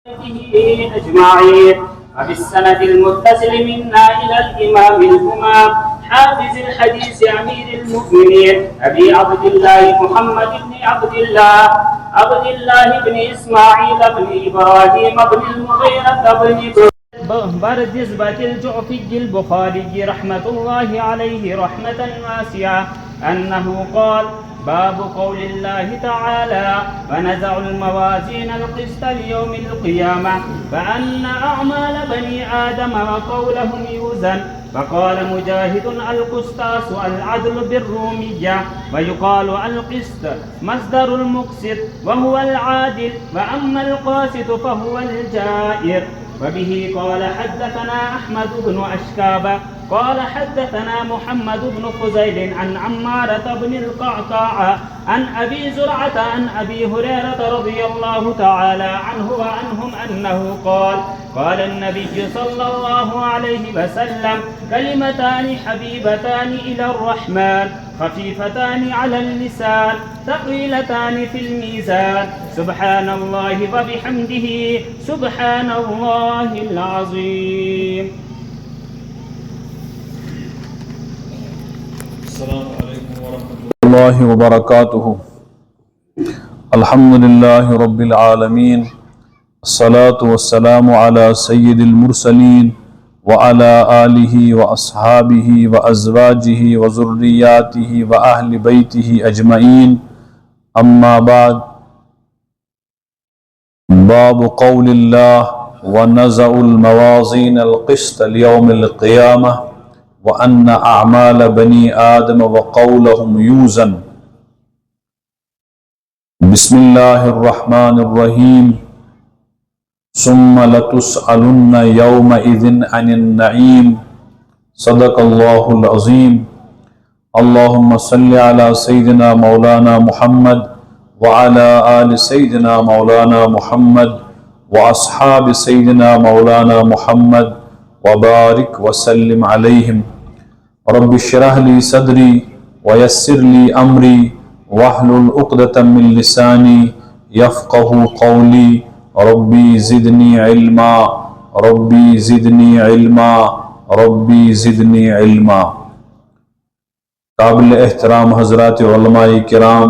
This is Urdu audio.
أجمعين. وبالسند المتصل منا إلى الإمام الهمام حافظ الحديث أمير المؤمنين أبي عبد الله محمد بن عبد الله بن إسماعيل بن إبراهيم بن المغيرة بن بردزبة الجعفي البخاري رحمة الله عليه رحمة واسعة أنه قال: باب قول الله تعالى: ونزع الموازين القسط ليوم القيامة فأن أعمال بني آدم وقولهم يوزن. فقال مجاهد: القسطاس العدل بالرومية، ويقال القسط مصدر المقسط وهو العادل، وأما القاسط فهو الجائر. وبه قال حدثنا أحمد بن أشكاب قال حدثنا محمد بن فزيل عن عمارة بن القعقاع عن أبي زرعة عن أبي هريرة رضي الله تعالى عنه وعنهم أنه قال: قال النبي صلى الله عليه وسلم: كلمتان حبيبتان إلى الرحمن خفيفتان على اللسان ثقيلتان في الميزان سبحان الله وبحمده سبحان الله العظيم. السلام عليكم ورحمة الله وبركاته. الحمد لله رب العالمين، الصلاة والسلام على سيد المرسلين وعلى آله وأصحابه وأزواجه وذرياته وأهل بيته أجمعين. أما بعد. باب قول الله: ونزع الموازين القسط ليوم القيامة وأن أعمال بني آدم وقولهم يوزن. بسم الله الرحمن الرحيم. ثم لتسألن يومئذ عن النعيم. صدق الله العظيم. اللهم صل على سيدنا مولانا محمد وعلى آل سيدنا مولانا محمد وأصحاب سيدنا مولانا محمد وبارك وسلم عليهم. رب اشرح لي صدري ويسر لي أمري واحلل عقدة من لساني يفقه قولي. ربي زدني علما ربي زدني علما ربي زدني علما. قابل احترام حضرات علماء کرام،